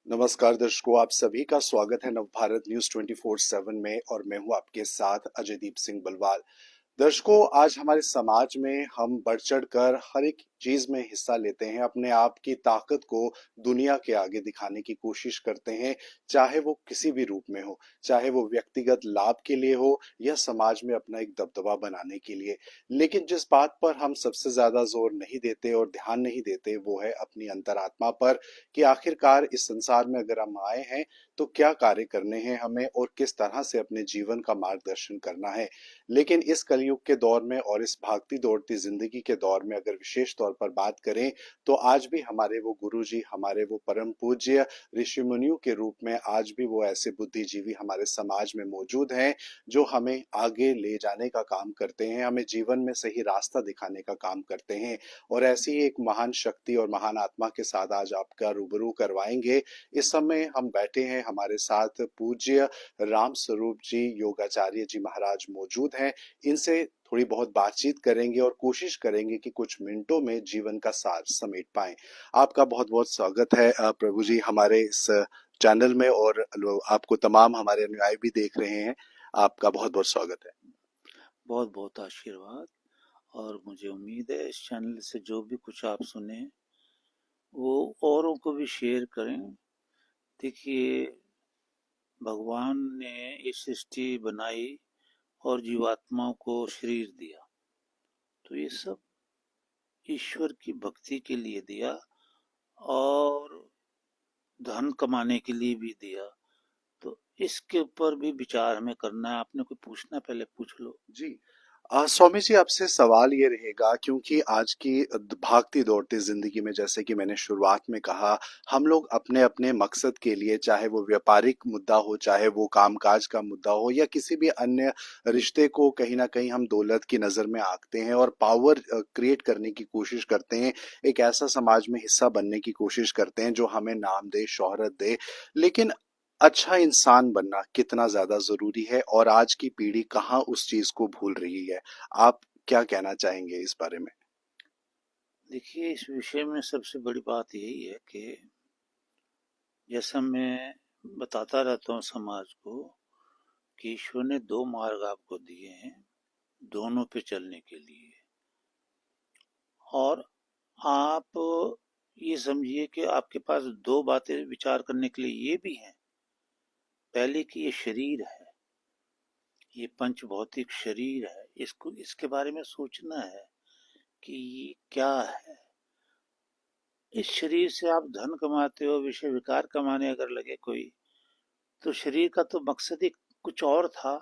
नमस्कार दर्शकों, आप सभी का स्वागत है नवभारत न्यूज 24/7 में और मैं हूं आपके साथ अजयदीप सिंह बलवाल। दर्शकों, आज हमारे समाज में हम बढ़ चढ़ कर हर एक चीज में हिस्सा लेते हैं, अपने आप की ताकत को दुनिया के आगे दिखाने की कोशिश करते हैं, चाहे वो किसी भी रूप में हो, चाहे वो व्यक्तिगत लाभ के लिए हो या समाज में अपना एक दबदबा बनाने के लिए। लेकिन जिस बात पर हम सबसे ज्यादा जोर नहीं देते और ध्यान नहीं देते वो है अपनी अंतरात्मा पर, कि आखिरकार इस संसार में अगर हम आए हैं तो क्या कार्य करने हैं हमें और किस तरह से अपने जीवन का मार्गदर्शन करना है। लेकिन इस कलयुग के दौर में और इस भागती दौड़ती जिंदगी के दौर में अगर विशेष तौर पर बात करें तो आज भी हमारे वो गुरुजी, हमारे वो परम पूज्य ऋषि मुनियों के रूप में आज भी वो ऐसे बुद्धिजीवी हमारे समाज में मौजूद हैं जो हमें आगे ले जाने का काम करते हैं, हमें जीवन में सही रास्ता दिखाने का काम करते हैं। और ऐसी ही एक महान शक्ति और महान आत्मा के साथ आज आपका रूबरू करवाएंगे। इस समय हम बैठे हैं, हमारे साथ पूज्य राम स्वरूप जी योगाचार्य जी महाराज मौजूद हैं। इनसे थोड़ी बहुत बातचीत करेंगे और कोशिश करेंगे कि कुछ मिनटों में जीवन का सार समेट पाएं। आपका बहुत बहुत स्वागत है प्रभु जी हमारे इस चैनल में, और आपको तमाम हमारे अनुयायी भी देख रहे हैं। आपका बहुत बहुत स्वागत है। बहुत बहुत आशीर्वाद। और मुझे उम्मीद है इस चैनल से जो भी कुछ आप सुने वो औरों को भी शेयर करें। देखिए, भगवान ने ये सृष्टि बनाई और जीवात्माओं को शरीर दिया, तो ये सब ईश्वर की भक्ति के लिए दिया और धन कमाने के लिए भी दिया। तो इसके ऊपर भी विचार हमें करना है। आपने कोई पूछना, पहले पूछ लो। जी, स्वामी जी आपसे सवाल ये रहेगा, क्योंकि आज की भागती दौड़ती जिंदगी में जैसे कि मैंने शुरुआत में कहा, हम लोग अपने अपने मकसद के लिए, चाहे वो व्यापारिक मुद्दा हो, चाहे वो कामकाज का मुद्दा हो या किसी भी अन्य रिश्ते को, कहीं ना कहीं हम दौलत की नजर में आंकते हैं और पावर क्रिएट करने की कोशिश करते हैं, एक ऐसा समाज में हिस्सा बनने की कोशिश करते हैं जो हमें नाम दे, शोहरत दे। लेकिन अच्छा इंसान बनना कितना ज्यादा जरूरी है और आज की पीढ़ी कहाँ उस चीज को भूल रही है? आप क्या कहना चाहेंगे इस बारे में? देखिए, इस विषय में सबसे बड़ी बात यही है कि जैसा मैं बताता रहता हूँ समाज को कि ईश्वर ने दो मार्ग आपको दिए हैं दोनों पे चलने के लिए। और आप ये समझिए कि आपके पास दो बातें विचार करने के लिए ये भी हैं। पहले कि ये शरीर है, ये पंच भौतिक शरीर है, इसको इसके बारे में सोचना है कि ये क्या है। इस शरीर से आप धन कमाते हो, विषय विकार कमाने अगर लगे कोई, तो शरीर का तो मकसद ही कुछ और था।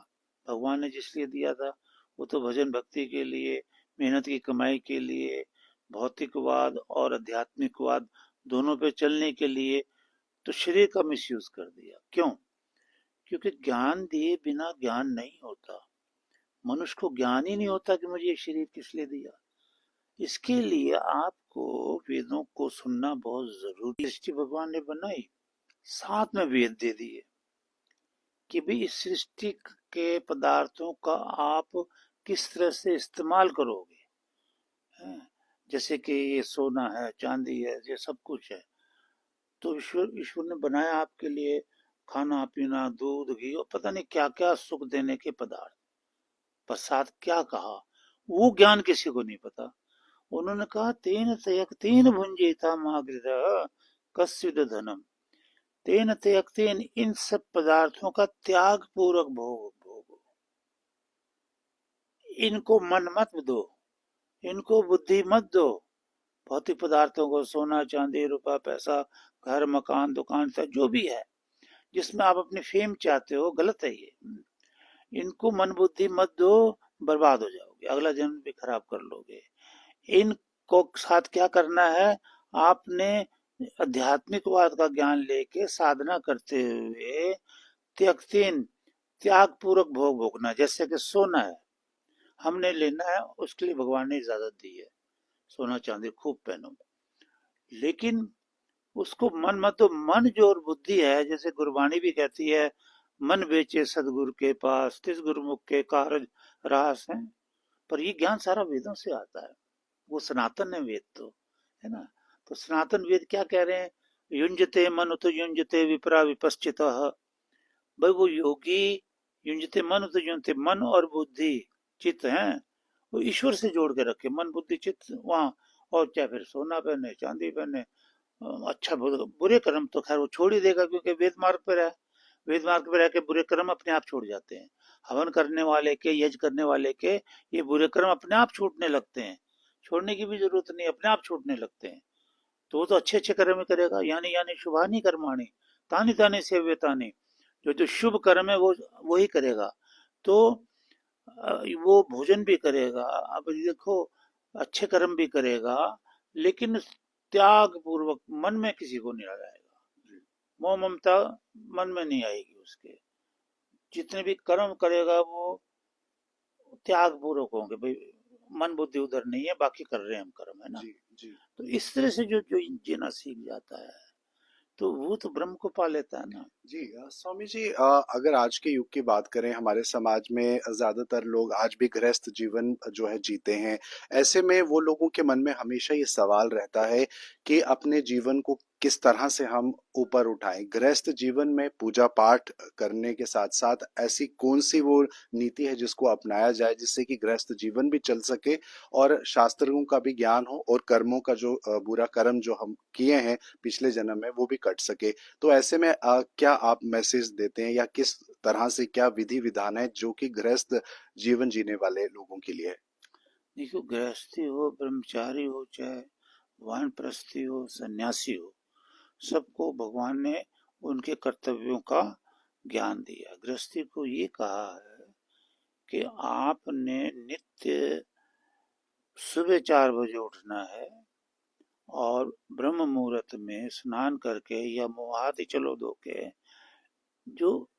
भगवान ने जिसलिए दिया था वो तो भजन भक्ति के लिए, मेहनत की कमाई के लिए, भौतिकवाद और आध्यात्मिकवाद दोनों पे चलने के लिए। तो शरीर का मिसयूज कर दिया। क्यों? क्योंकि ज्ञान दिए बिना ज्ञान नहीं होता। मनुष्य को ज्ञान ही नहीं होता कि मुझे ये शरीर किस लिए दिया। इसके लिए आपको वेदों को सुनना बहुत जरूरी। सृष्टि भगवान ने बनाई, साथ में वेद दे दिए कि भाई इस सृष्टि के पदार्थों का आप किस तरह से इस्तेमाल करोगे। जैसे कि ये सोना है, चांदी है, ये सब कुछ है। तो ईश्वर ईश्वर ने बनाया आपके लिए खाना पीना, दूध घी और पता नहीं क्या क्या सुख देने के पदार्थ। पर साथ क्या कहा, वो ज्ञान किसी को नहीं पता। उन्होंने कहा तेन त्यक्तेन भुंजीता मागृह कस्यद धनम। तेन त्यक्तेन, इन सब पदार्थों का त्याग पूर्वक भोग भोगो। इनको मन मत दो, इनको बुद्धि मत दो। भौतिक पदार्थों को, सोना चांदी रुपया पैसा, घर मकान दुकान से जो भी है जिसमें आप अपनी फेम चाहते हो, गलत है ये। इनको मन बुद्धि मत दो, बर्बाद हो जाओगे, अगला जन्म भी खराब कर लोगे। इनको साथ क्या करना है, आपने आध्यात्मिकवाद का ज्ञान लेके साधना करते हुए त्यक्तिन, त्याग पूर्वक भोग भोगना। जैसे कि सोना है, हमने लेना है, उसके लिए भगवान ने इजाजत दी है, सोना चांदी खूब पहनो। लेकिन उसको मन मत दो। मन जो और बुद्धि है, जैसे गुरबाणी भी कहती है, मन बेचे सदगुरु के पास, तिस गुरुमुख के कारज रास है। पर ये ज्ञान सारा वेदों से आता है, वो सनातन है वेद तो, है ना। तो सनातन वेद क्या कह रहे हैं, युंजते मन तो युंजते विपरा विपश्चितः। भाई वो योगी युंजते मन तो युंजते, मन और बुद्धि चित्त है वो ईश्वर से जोड़ के रखे, मन बुद्धि चित्त वहां। और चाहे फिर सोना पहने चांदी पहने, अच्छा बुरे कर्म तो खैर वो छोड़ ही देगा, क्योंकि वेद मार्ग पे रहे। वेद मार्ग पे रह के बुरे कर्म अपने आप छूट जाते हैं। हवन करने वाले के, यज्ञ करने वाले के ये बुरे कर्म अपने आप छूटने लगते हैं। छोड़ने की भी जरूरत नहीं, अपने आप छूटने लगते हैं। तो वो तो अच्छे अच्छे कर्म ही करेगा। यानी यानी शुभानी कर्माणी तानी तानी सेव्यतानी, जो जो शुभ कर्म है वो वही करेगा। तो वो भोजन भी करेगा, अब देखो अच्छे कर्म भी करेगा, लेकिन त्याग पूर्वक मन में किसी को नहीं लगाएगा। मोह ममता मन में नहीं आएगी उसके। जितने भी कर्म करेगा वो त्याग पूर्वक होंगे। भाई मन बुद्धि उधर नहीं है, बाकी कर रहे हैं हम कर्म, है ना। जी जी। तो इस तरह से जो जो जीना सीख जाता है तो वो तो ब्रह्म को पा लेता है ना। जी स्वामी जी, अगर आज के युग की बात करें, हमारे समाज में ज्यादातर लोग आज भी गृहस्थ जीवन जो है जीते हैं। ऐसे में वो लोगों के मन में हमेशा ये सवाल रहता है कि अपने जीवन को किस तरह से हम ऊपर उठाएं। गृहस्थ जीवन में पूजा पाठ करने के साथ साथ ऐसी कौन सी वो नीति है जिसको अपनाया जाए जिससे कि गृहस्थ जीवन भी चल सके और शास्त्रों का भी ज्ञान हो और कर्मों का जो बुरा कर्म जो हम किए हैं पिछले जन्म में वो भी कट सके। तो ऐसे में क्या आप मैसेज देते हैं या किस तरह से क्या विधि विधान है जो कि गृहस्थ जीवन जीने वाले लोगों के लिए है? देखो गृहस्थी हो, ब्रह्मचारी हो, चाहे वानप्रस्थी हो, सन्यासी हो, सबको भगवान ने उनके कर्तव्यों का ज्ञान दिया। गृहस्थी को ये कहा है कि आपने नित्य सुबह 4 बजे उठना है और ब्रह्म मुहूर्त में स्नान करके या मुंह हाथ ही चलो धो के जो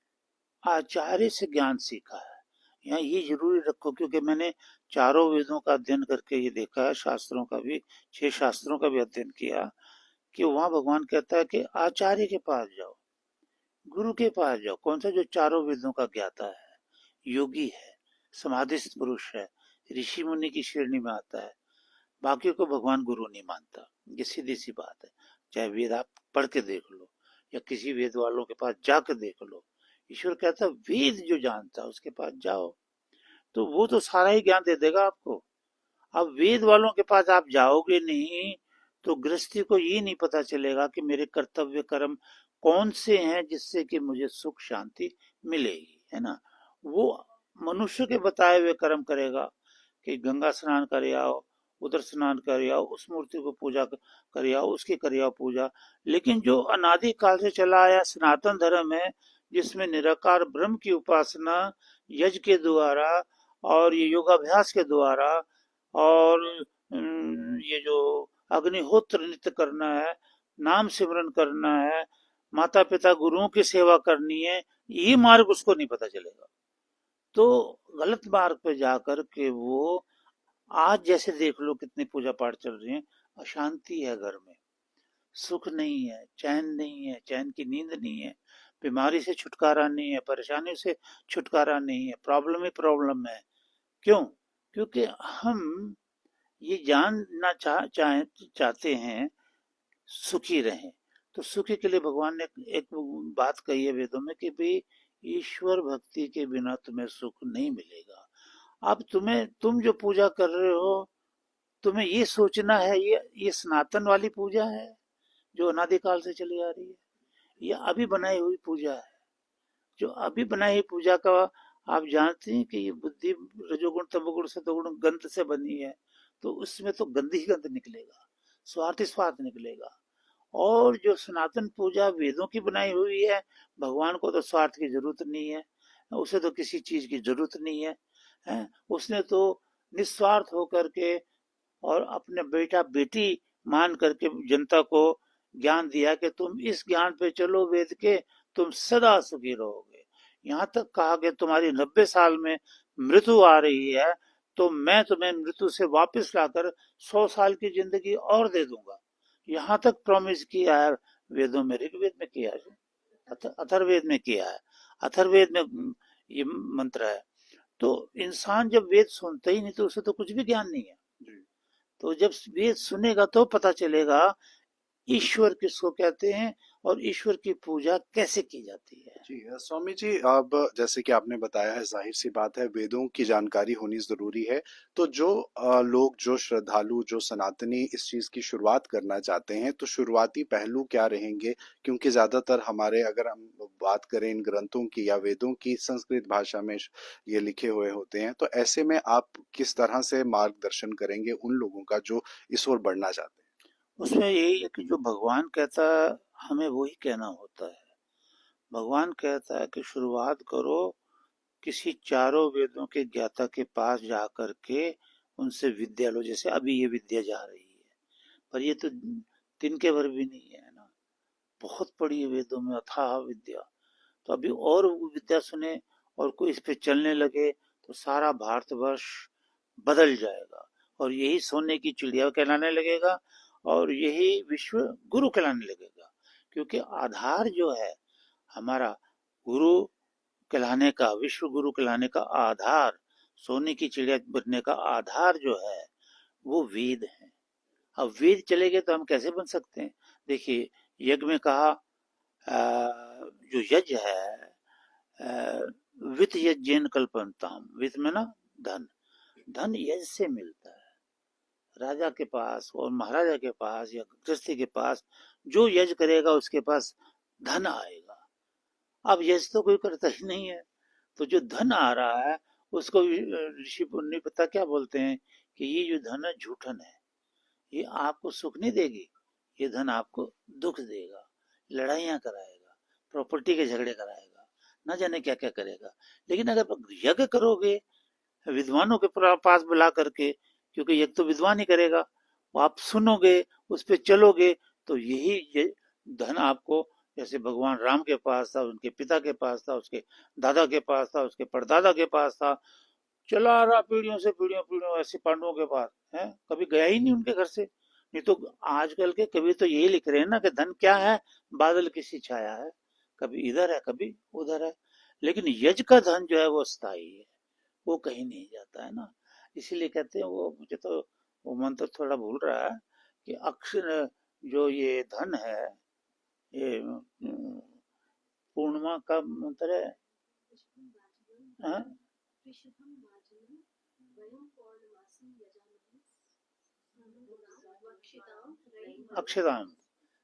आचार्य से ज्ञान सीखा है। यहाँ ये जरूरी रखो, क्योंकि मैंने चारों वेदों का अध्ययन करके ये देखा है, शास्त्रों का भी, 6 शास्त्रों का भी अध्ययन किया, कि वहां भगवान कहता है कि आचार्य के पास जाओ, गुरु के पास जाओ। कौन सा? जो चारों वेदों का ज्ञाता है, योगी है, समाधिस्थ पुरुष है, ऋषि मुनि की श्रेणी में आता है। बाकी को भगवान गुरु नहीं मानता। ये सीधी सी बात है। चाहे वेद आप पढ़ के देख लो या किसी वेद वालों के पास जाकर देख लो, ईश्वर कहता है वेद जो जानता है उसके पास जाओ, तो वो तो सारा ही ज्ञान दे देगा आपको। अब वेद वालों के पास आप जाओगे नहीं तो गृहस्थी को ये नहीं पता चलेगा कि मेरे कर्तव्य कर्म कौन से हैं जिससे कि मुझे सुख शांति मिलेगी, है ना। वो मनुष्य के बताए हुए कर्म करेगा कि गंगा स्नान कर आओ, उधर स्नान कर आओ, उस मूर्ति को पूजा कर आओ, उसकी कर आओ पूजा। लेकिन जो अनादि काल से चला आया सनातन धर्म है, जिसमें निराकार ब्रह्म की उपासना यज्ञ के द्वारा और ये योगाभ्यास के द्वारा और ये जो अग्निहोत्र नित्य करना है, नाम सिमरन करना है, माता पिता गुरुओं की सेवा करनी है, ये मार्ग उसको नहीं पता चलेगा। तो गलत मार्ग पे जाकर के वो आज जैसे देख लो कितनी पूजा पाठ चल रही है, अशांति है घर में, सुख नहीं है, चैन नहीं है, चैन की नींद नहीं है, बीमारी से छुटकारा नहीं है, परेशानी से छुटकारा नहीं है, प्रॉब्लम ही प्रॉब्लम है। क्यों? क्योंकि हम ये जानना चाहते हैं सुखी रहें। तो सुखी के लिए भगवान ने एक बात कही है वेदों में कि भाई ईश्वर भक्ति के बिना तुम्हें सुख नहीं मिलेगा। अब तुम जो पूजा कर रहे हो, तुम्हें ये सोचना है ये सनातन वाली पूजा है जो अनादिकाल से चली आ रही है, ये अभी बनाई हुई पूजा है। जो अभी बनाई हुई पूजा का आप जानते हैं कि ये बुद्धि रजोगुण तमोगुण सतोगुण गंध से बनी है, तो उसमें तो गंद ही गंद निकलेगा, स्वार्थ ही स्वार्थ निकलेगा। और जो सनातन पूजा वेदों की बनाई हुई है, भगवान को तो स्वार्थ की जरूरत नहीं है, उसे तो किसी चीज की जरूरत नहीं है, है? उसने तो निस्वार्थ होकर के और अपने बेटा बेटी मान करके जनता को ज्ञान दिया कि तुम इस ज्ञान पे चलो वेद के, तुम सदा सुखी रहोगे। यहाँ तक कहा कि तुम्हारी 90 साल में मृत्यु आ रही है, तो मैं तुम्हें मृत्यु से वापस लाकर 100 साल की जिंदगी और दे दूंगा। यहाँ तक प्रॉमिस किया है वेदों में, ऋग्वेद में किया है, अथर्ववेद में किया है, अथर्ववेद में ये मंत्र है। तो इंसान जब वेद सुनता ही नहीं तो उसे तो कुछ भी ज्ञान नहीं है। जी तो जब वेद सुनेगा तो पता चलेगा ईश्वर किसको कहते हैं और ईश्वर की पूजा कैसे की जाती है। जी स्वामी जी, अब जैसे कि आपने बताया है, जाहिर सी बात है वेदों की जानकारी होनी जरूरी है। तो जो लोग, जो श्रद्धालु, जो सनातनी इस चीज की शुरुआत करना चाहते हैं, तो शुरुआती पहलू क्या रहेंगे? क्योंकि ज्यादातर हमारे, अगर हम बात करें इन ग्रंथों की या वेदों की, संस्कृत भाषा में ये लिखे हुए होते हैं, तो ऐसे में आप किस तरह से मार्गदर्शन करेंगे उन लोगों का जो इस ओर बढ़ना चाहते उसमें यही है कि जो भगवान कहता है हमें वही कहना होता है। भगवान कहता है कि शुरुआत करो किसी चारों वेदों के ज्ञाता के पास जा करके उनसे विद्या लो। जैसे अभी ये विद्या जा रही है, पर ये तो तिनके भर भी नहीं है ना, बहुत पड़ी है वेदों में अथाह विद्या। तो अभी और विद्या सुने और कोई इस पे चलने लगे तो सारा भारतवर्ष बदल जाएगा और यही सोने की चिड़िया कहलाने लगेगा और यही विश्व गुरु कहलाने लगेगा। क्योंकि आधार जो है हमारा गुरु कहलाने का, विश्व गुरु कहलाने का आधार, सोने की चिड़िया बनने का आधार जो है वो वेद है। अब वेद चले गए तो हम कैसे बन सकते हैं? देखिए, यज्ञ में कहा जो यज्ञ है, वित्त यज्ञेन कल्पन्ताम, वित्त में ना धन, धन यज्ञ से मिलता है। राजा के पास और महाराजा के पास या गृहस्थी के पास जो यज्ञ करेगा उसके पास धन आएगा। अब यज्ञ तो कोई करता ही नहीं है, तो जो धन आ रहा है उसको ऋषि मुनि पता क्या बोलते हैं कि ये जो धन है झूठन है, ये आपको सुख नहीं देगी, ये धन आपको दुख देगा, लड़ाइयां कराएगा, प्रॉपर्टी के झगड़े कराएगा, न जाने क्या क्या करेगा। लेकिन अगर यज्ञ करोगे विद्वानों के पास बुला करके, क्योंकि यज्ञ तो विद्वान ही करेगा, वो आप सुनोगे, उस पर चलोगे, तो यही ये धन आपको, जैसे भगवान राम के पास था, उनके पिता के पास था, उसके दादा के पास था, उसके परदादा के पास था, चला आ रहा पीढ़ियों से पीढ़ियों पीढ़ियों, ऐसे पांडवों के पास है, कभी गया ही नहीं उनके घर से। नहीं तो आजकल के कवि तो यही लिख रहे हैं ना कि धन क्या है, बादल की सी छाया है, कभी इधर है कभी उधर है। लेकिन यज का धन जो है वो स्थायी है, वो कहीं नहीं जाता है ना। इसीलिए कहते हैं, वो मुझे तो वो मंत्र थोड़ा भूल रहा है कि अक्षर जो ये धन है, ये पूर्णिमा का मंत्र है, हाँ? अक्षताम,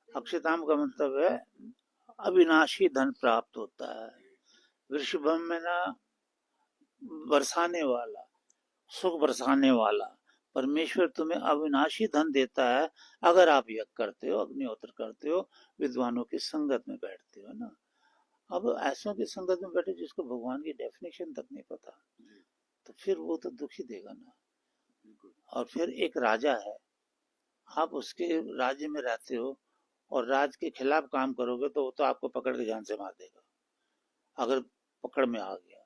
अक्षताम का मतलब है अविनाशी धन प्राप्त होता है। वृषभम में ना बरसाने वाला, सुख बरसाने वाला परमेश्वर तुम्हें अविनाशी धन देता है अगर आप यज्ञ करते हो, अग्निहोत्र करते हो, विद्वानों की संगत में बैठते हो ना। अब ऐसों की संगत में बैठे जिसको भगवान की डेफिनेशन तक नहीं पता, तो फिर वो तो दुखी देगा ना। और फिर एक राजा है, आप उसके राज्य में रहते हो और राज्य के खिलाफ काम करोगे तो वो तो आपको पकड़ के जान से मार देगा, अगर पकड़ में आ गया।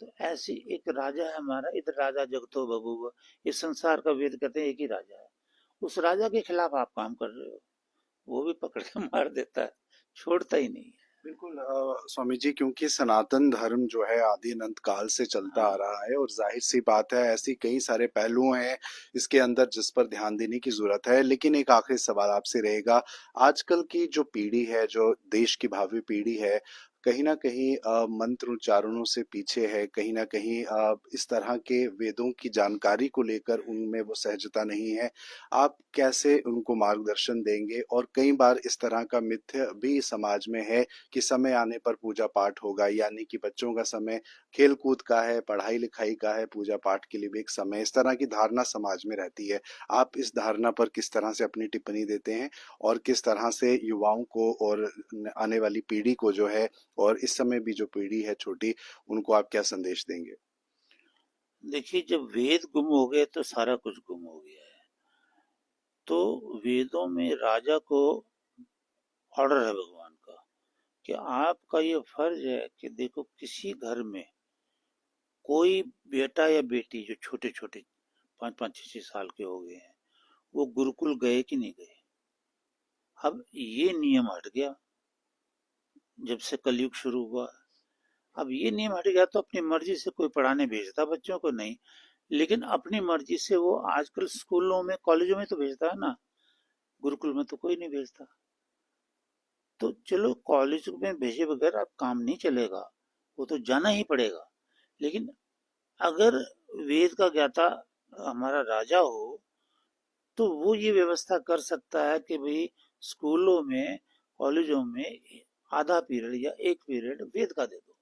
तो ऐसी एक राजा है हमारा, इधर राजा जगतो बभूव, इस संसार का वेद कहते हैं एक ही राजा है, उस राजा के खिलाफ आप काम कर रहे हो, वो भी पकड़ के मार देता है, छोड़ता ही नहीं है। बिल्कुल स्वामी जी, क्योंकि सनातन धर्म जो है आदि अनंत काल से चलता आ हाँ, रहा है, और जाहिर सी बात है ऐसी कई सारे पहलू हैं इसके अंदर जिस पर ध्यान देने की जरूरत है। लेकिन एक आखिरी सवाल आपसे रहेगा, आजकल की जो पीढ़ी है, जो देश की भावी पीढ़ी है, कहीं ना कहीं मंत्र उच्चारणों से पीछे है, कहीं ना कहीं इस तरह के वेदों की जानकारी को लेकर उनमें वो सहजता नहीं है। आप कैसे उनको मार्गदर्शन देंगे? और कई बार इस तरह का मिथ्य भी समाज में है कि समय आने पर पूजा पाठ होगा, यानी कि बच्चों का समय खेल कूद का है, पढ़ाई लिखाई का है, पूजा पाठ के लिए भी एक समय, इस तरह की धारणा समाज में रहती है। आप इस धारणा पर किस तरह से अपनी टिप्पणी देते हैं, और किस तरह से युवाओं को और आने वाली पीढ़ी को जो है, और इस समय भी जो पीढ़ी है छोटी, उनको आप क्या संदेश देंगे? देखिए, जब वेद गुम हो गए तो सारा कुछ गुम हो गया है। तो वेदों में राजा को ऑर्डर है भगवान का कि आपका ये फर्ज है कि देखो किसी घर में कोई बेटा या बेटी जो छोटे छोटे 5-5 6 6 साल के हो गए हैं, वो गुरुकुल गए कि नहीं गए। अब ये नियम हट गया जब से कलयुग शुरू हुआ। अब ये नियम हट गया तो अपनी मर्जी से कोई पढ़ाने भेजता बच्चों को नहीं, लेकिन अपनी मर्जी से वो आजकल स्कूलों में कॉलेजों में तो भेजता है ना। गुरुकुल में तो कोई नहीं भेजता। तो चलो कॉलेज में भेजे बगैर अब काम नहीं चलेगा, वो तो जाना ही पड़ेगा। लेकिन अगर वेद का ज्ञाता हमारा राजा हो तो वो ये व्यवस्था कर सकता है कि भाई स्कूलों में, कॉलेजों में आधा पीरियड या एक पीरियड वेद का दे दो।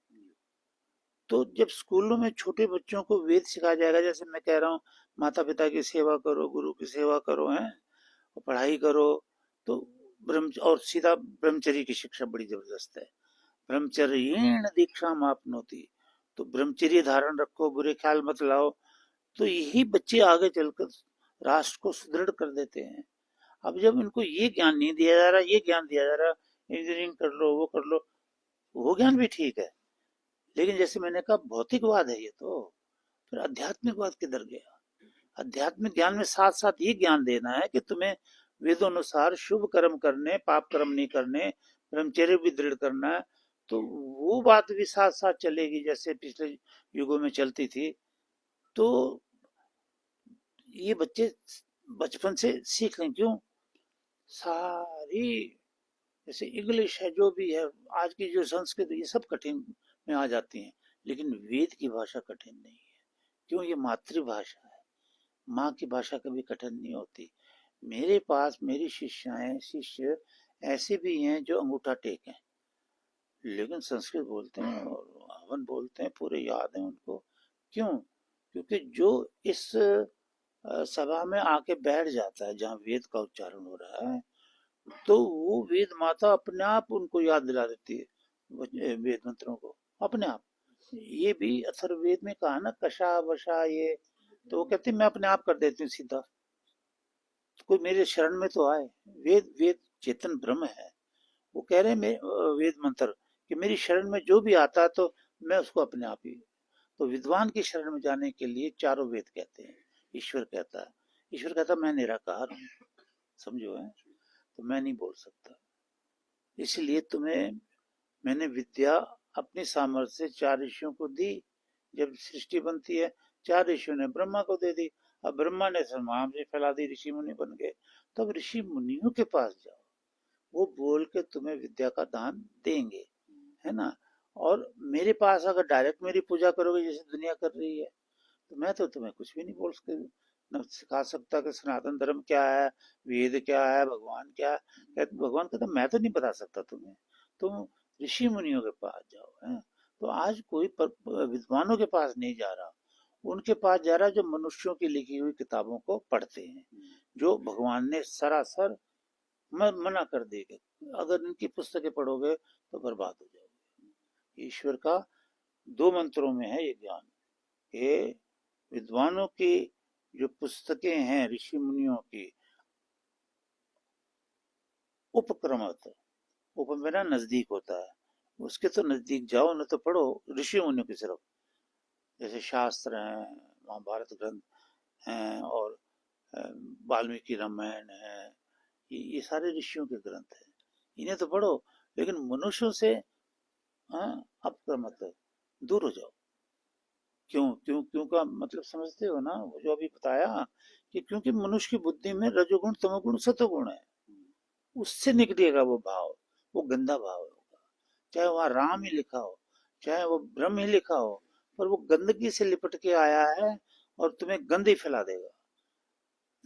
तो जब स्कूलों में छोटे बच्चों को वेद सिखाया जाएगा, जैसे मैं कह रहा हूँ माता पिता की सेवा करो, गुरु की सेवा करो, है और पढ़ाई करो, तो ब्रह्म और सीधा ब्रह्मचर्य की शिक्षा बड़ी जबरदस्त है। ब्रह्मचर्येण दीक्षा आपनोति, तो ब्रह्मचर्य धारण रखो, बुरे ख्याल मत लाओ। तो यही बच्चे आगे चलकर राष्ट्र को सुदृढ़ कर देते हैं। अब जब इनको ये ज्ञान नहीं दिया जा रहा, ये ज्ञान दिया जा रहा, इंजीनियरिंग कर लो, वो कर लो, वो ज्ञान भी ठीक है, लेकिन जैसे मैंने कहा भौतिकवाद है ये तो। फिर आध्यात्मिकवाद किधर गया? आध्यात्मिक ज्ञान में साथ साथ ये ज्ञान देना है कि तुम्हें वेदों अनुसार शुभ कर्म करने, पाप कर्म नहीं करने, ब्रह्मचर्य भी दृढ़ करना है। तो वो बात भी साथ साथ चलेगी जैसे पिछले युगों में चलती थी। तो ये बच्चे बचपन से सीख लें। क्यों? सारी, जैसे इंग्लिश है, जो भी है, आज की जो संस्कृत, ये सब कठिन में आ जाती हैं, लेकिन वेद की भाषा कठिन नहीं है। क्यों? ये मातृभाषा है। माँ की भाषा कभी कठिन नहीं होती। मेरे पास मेरी शिष्याएं, शिष्य ऐसे भी हैं जो अंगूठा टेक हैं, लेकिन संस्कृत बोलते हैं और हवन बोलते हैं, पूरे याद है उनको। क्यों? क्योंकि जो इस सभा में आके बैठ जाता है जहाँ वेद का उच्चारण हो रहा है, तो वो वेद माता अपने आप उनको याद दिला देती है वेद मंत्रों को, अपने आप। ये भी अथर्ववेद में कहा ना, कशा वशा ये, तो वो कहते मैं अपने आप कर देती हूँ सीधा, तो कोई मेरे शरण में तो आए। वेद वेद चेतन ब्रह्म है। वो कह रहे हैं वेद मंत्र कि मेरी शरण में जो भी आता है तो मैं उसको अपने आप ही। तो विद्वान की शरण में जाने के लिए चारों वेद कहते हैं। ईश्वर कहता है, ईश्वर कहता मैं निराकार हूँ, समझो है, तो मैं नहीं बोल सकता। इसलिए तुम्हें मैंने विद्या अपनी सामर्थ्य से चार ऋषियों को दी। जब सृष्टि बनती है, चार ऋषियों ने ब्रह्मा को दे दी। अब ब्रह्मा ने समाज से फैला दी, ऋषि मुनि बन गए। तो अब ऋषि मुनियों के पास जाओ, वो बोल के तुम्हें विद्या का दान देंगे, है ना। और मेरे पास अगर डायरेक्ट मेरी पूजा करोगे जैसे दुनिया कर रही है, तो मैं तो तुम्हें कुछ भी नहीं बोल सकती, न सिखा सकता कि सनातन धर्म क्या है, वेद क्या है, भगवान क्या है। भगवान कहता मैं तो नहीं बता सकता तुम्हें, तुम ऋषि मुनियों के पास जाओ, है। तो आज कोई विद्वानों के पास नहीं जा रहा, उनके पास जा रहा है जो मनुष्यों की लिखी हुई किताबों को पढ़ते हैं, जो भगवान ने सरासर मना कर देगा। अगर इनकी पुस्तकें पढ़ोगे तो बर्बाद हो जाओगे। ईश्वर का दो मंत्रों में है ये ज्ञान। ये विद्वानों की जो पुस्तकें हैं ऋषि मुनियों की, उपक्रमत, उप मेरा नजदीक होता है, उसके तो नजदीक जाओ, न तो पढ़ो ऋषि मुनियों की सिर्फ। जैसे शास्त्र हैं, महाभारत ग्रंथ हैं, और वाल्मीकि रामायण है, ये सारे ऋषियों के ग्रंथ हैं, इन्हें तो पढ़ो। लेकिन मनुष्यों से अपक्रमत दूर हो जाओ। क्यों? क्यों क्यों का मतलब समझते हो ना, वो जो अभी बताया कि क्योंकि मनुष्य की बुद्धि में रजोगुण तमोगुण सतोगुण है, उससे निकलेगा वो भाव, वो गंदा भाव होगा। चाहे वहां राम ही लिखा हो, चाहे वो ब्रह्म ही लिखा हो, पर वो गंदगी से लिपट के आया है और तुम्हें गंद ही फैला देगा।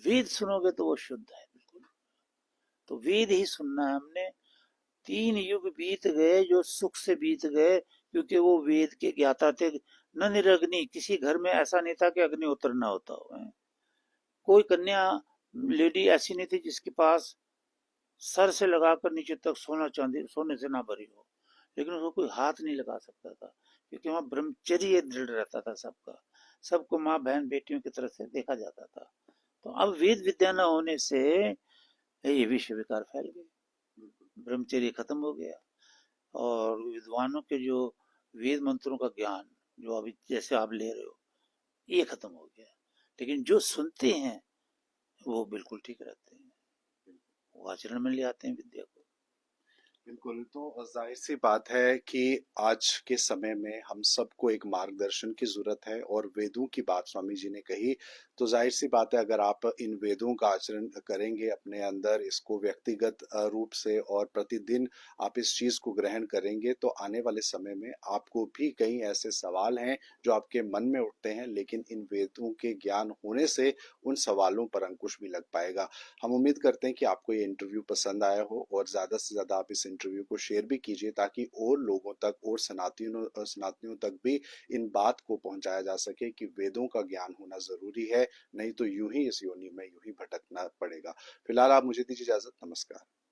वेद सुनोगे तो वो शुद्ध है बिल्कुल। तो वेद ही सुनना है हमने। 3 युग बीत गए जो सुख से बीत गए, क्योंकि वो वेद के ज्ञाता थे। न निरग्नि, किसी घर में ऐसा नहीं था कि अग्निहोत्र ना होता हो। कोई कन्या लेडी ऐसी नहीं थी जिसके पास सर से लगाकर नीचे तक सोना चांदी सोने से ना भरी हो, लेकिन उसको कोई हाथ नहीं लगा सकता था, क्योंकि वहां ब्रह्मचर्य दृढ़ रहता था सबका। सबको माँ बहन बेटियों की तरह से देखा जाता था। तो अब वेद विद्या न होने से ये विश्व विकार फैल गए, ब्रह्मचर्य खत्म हो गया। और विद्वानों के जो वेद मंत्रों का ज्ञान जो अभी जैसे आप ले रहे हो, ये खत्म हो गया। लेकिन जो सुनते हैं वो बिल्कुल ठीक रहते हैं, वो आचरण में ले आते हैं विद्या को। बिल्कुल, तो ज़ाहिर-सी बात है कि आज के समय में हम सबको एक मार्गदर्शन की ज़रूरत है और वेदों की बात स्वामी जी ने कही, तो जाहिर सी बात है, अगर आप इन वेदों का आचरण करेंगे अपने अंदर, इसको व्यक्तिगत रूप से और प्रतिदिन आप इस चीज को ग्रहण करेंगे, तो आने वाले समय में आपको भी कई ऐसे सवाल हैं जो आपके मन में उठते हैं, लेकिन इन वेदों के ज्ञान होने से उन सवालों पर अंकुश भी लग पाएगा। हम उम्मीद करते हैं कि आपको ये इंटरव्यू पसंद आया हो, और ज्यादा से ज्यादा आप इस इंटरव्यू को शेयर भी कीजिए, ताकि और लोगों तक और सनातनियों तक भी इन बात को पहुंचाया जा सके कि वेदों का ज्ञान होना जरूरी है, नहीं तो यूं ही इस योनि में यूं ही भटकना पड़ेगा। फिलहाल आप मुझे दीजिए इजाजत। नमस्कार।